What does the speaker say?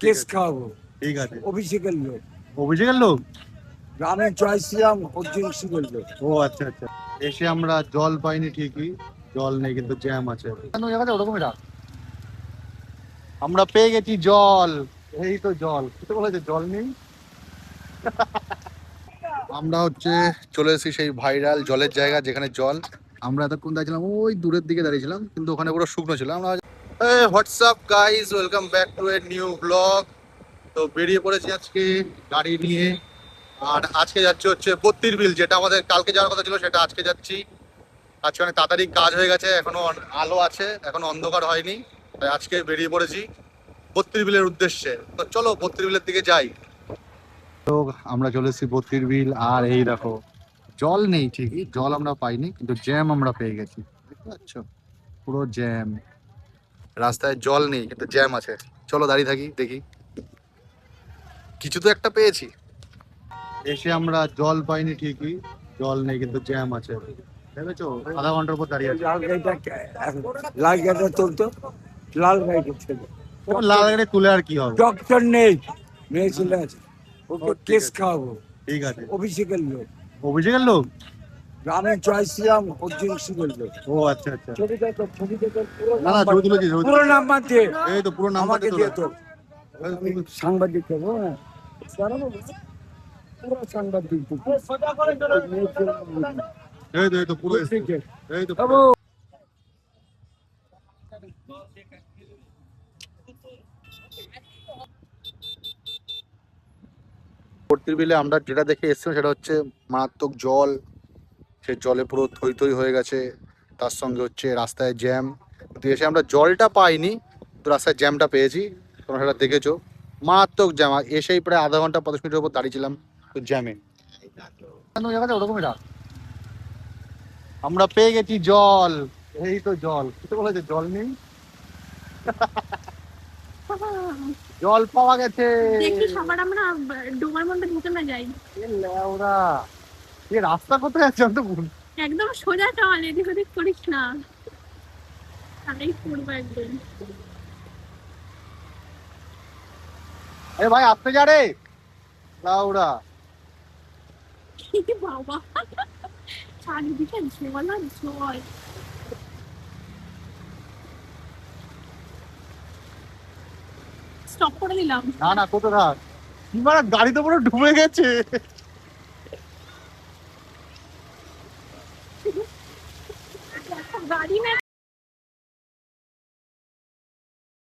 Case খাওয়াবো। ঠিক আছে। অভিষেকের লোক, অভিষেকের লোক। আমি চাইছিলাম অর্জুন সিংয়ের লোক। ও আচ্ছা আচ্ছা। এসে আমরা জল পাইনি ঠিকই, জল নেই কিন্তু জ্যাম আছে। ওরকমই রাখ। আমরা পেয়ে গেছি জল। এই তো জল, কিছু বলেছে জল নেই। আমরা চলে এসেছি সেই ভাইরাল জলের জায়গা যেখানে জল। আমরা এতক্ষণ দাঁড়িয়েছিলাম ওই দূরের দিকে দাঁড়িয়েছিলাম, কিন্তু ওখানে পুরো শুকনো ছিল। আমরা WhatsApp guys, welcome back to a new blog. তো বেরিয়ে পড়েছি আজকে গাড়ি নিয়ে, আর আজকে যাচ্ছি বত্তির বিল, যেটা আমাদের কালকে যাওয়ার কথা ছিল সেটা আজকে যাচ্ছি। আজকে অনেক তাড়াতাড়ি কাজ হয়ে গেছে, এখনো আলো আছে, এখনো অন্ধকার হয়নি, তাই আজকে বেরিয়ে পড়েছি বত্তির বিলের উদ্দেশ্যে। তো চলো বত্তির বিলের দিকে যাই। তো আমরা চলে এসেছি বত্তির বিল, আর এই দেখো জল নেই ঠিকই, জল আমরা পাইনি, কিন্তু জ্যাম আমরা পেয়ে গেছি। বুঝতে পারছো, পুরো জ্যাম, রাস্তায় জল নেই কিন্তু জ্যাম আছে। চলো দাঁড়িয়ে থাকি, দেখি কিছু তো একটা পেয়েছি। এসে আমরা জল পাইনি ঠিকই, জল নেই কিন্তু জ্যাম আছে। দেখেছো, আধা ঘন্টার উপর দাঁড়িয়ে আছে। লাল গাড়িটা তুলতো, লাল গাড়িটা ছিল। লাল গাড়ি তুলে আর কি হবে? ডক্টর নেই, মেয়ে ছেলে আছে, ওকে ঠিক কেস আছে। খাওয়াবো। ঠিক আছে। অভিষেকের লোক, অভিষেকের লোক। আমি চাইছিলাম অর্জুন সিংয়ের লোক। ও আচ্ছা আচ্ছা। ছবিটা তো, ছবিটা তো না না, ছবি তুলেছি, ছবি পুরো তুলেছি। নাম্বার দিয়ে এই তো পুরো নাম্বারটা আমাকে দিয়ে তোলা। তো, আমি সাংবাদিক হবো। হ্যাঁ, পুরো সাংবাদিক। এই তো পুরো এসছে। এই তো বাবু, বত্তির বিলে আমরা যেটা দেখে এসেছিলাম সেটা মারাত্মক জল। সে জলে পুরো থই থই হয়ে গেছে, তার সঙ্গে রাস্তায় জ্যাম। কিন্তু এসে আমরা জলটা পাইনি, তো রাস্তায় জ্যামটা পেয়েছি। তোমরা সেটা দেখেছো, মারাত্মক জ্যাম। এসেই প্রায় আধা ঘন্টা 50 মিনিটের উপর দাঁড়িয়েছিলাম তো জ্যামে। ওরকমই রাখ। আমরা পেয়ে গেছি জল। এই তো জল, কিছু বলেছে জল নেই। জল পাওয়া গেছে। দেখি সবার আমরা ডোমার মধ্যে ঢুকে না যাই। লেওরা, এ রাস্তা কোথায় আছে? একদম সোজা চল, এদিক ওদিক করিস না, তাহলেই পড়বো একদম। আরে ভাই আসতে যা রে লাউরা। কি বাবা, চারিদিকে জল আর জল। স্টপ করে দিলাম। না না, কোথায় থাক, কি মারা, গাড়ি তো পুরো ডুবে গেছে।